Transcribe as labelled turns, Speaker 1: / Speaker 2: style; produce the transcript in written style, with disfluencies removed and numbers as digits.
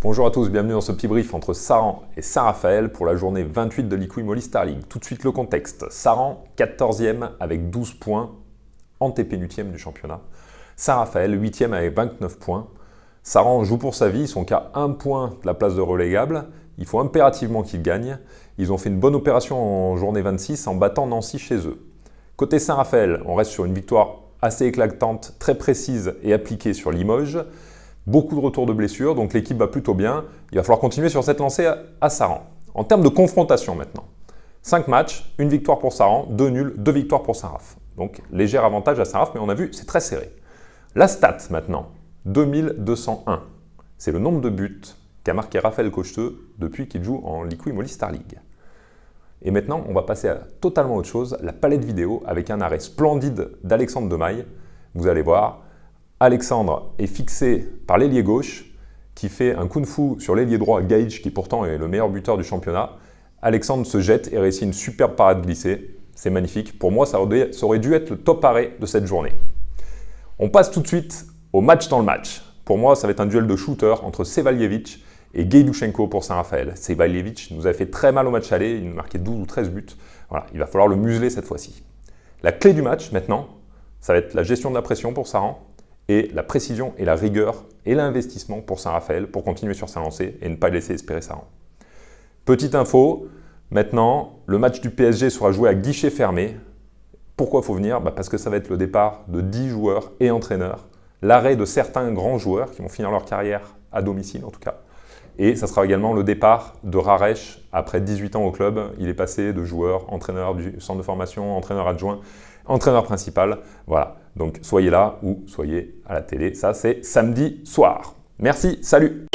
Speaker 1: Bonjour à tous, bienvenue dans ce petit brief entre Saran et Saint-Raphaël pour la journée 28 de l'Iqui Moly Star League. Tout de suite le contexte. Saran, 14e avec 12 points, antépénultième du championnat. Saint-Raphaël, 8e avec 29 points. Saran joue pour sa vie, ils sont qu'à 1 point de la place de relégable. Il faut impérativement qu'ils gagnent. Ils ont fait une bonne opération en journée 26 en battant Nancy chez eux. Côté Saint-Raphaël, on reste sur une victoire assez éclatante, très précise et appliquée sur Limoges. Beaucoup de retours de blessures, donc l'équipe va plutôt bien. Il va falloir continuer sur cette lancée à Saran. En termes de confrontation maintenant, 5 matchs, 1 victoire pour Saran, 2 nuls, 2 victoires pour Saint-Raph. Donc léger avantage à Saint-Raph, mais on a vu, c'est très serré. La stat maintenant, 2201. C'est le nombre de buts qu'a marqué Raphaël Cocheteux depuis qu'il joue en l'Iqui Moly Star League. Et maintenant, on va passer à totalement autre chose, la palette vidéo avec un arrêt splendide d'Alexandre Demaille. Vous allez voir, Alexandre est fixé par l'ailier gauche qui fait un kung-fu sur l'ailier droit Gage qui pourtant est le meilleur buteur du championnat. Alexandre se jette et réussit une superbe parade glissée. C'est magnifique. Pour moi, ça aurait dû être le top arrêt de cette journée. On passe tout de suite au match dans le match. Pour moi, ça va être un duel de shooter entre Sevaljevic et Gaïdouchenko pour Saint-Raphaël. Sevaljevic nous a fait très mal au match aller, il nous marquait 12 ou 13 buts. Voilà, il va falloir le museler cette fois-ci. La clé du match maintenant, ça va être la gestion de la pression pour Saran et la précision et la rigueur et l'investissement pour Saint-Raphaël pour continuer sur sa lancée et ne pas laisser espérer Saran. Petite info, maintenant, le match du PSG sera joué à guichet fermé. Pourquoi il faut venir ? Parce que ça va être le départ de 10 joueurs et entraîneurs, l'arrêt de certains grands joueurs qui vont finir leur carrière à domicile en tout cas. Et ça sera également le départ de Raresh après 18 ans au club. Il est passé de joueur, entraîneur du centre de formation, entraîneur adjoint, entraîneur principal. Voilà, donc soyez là ou soyez à la télé. Ça, c'est samedi soir. Merci, salut!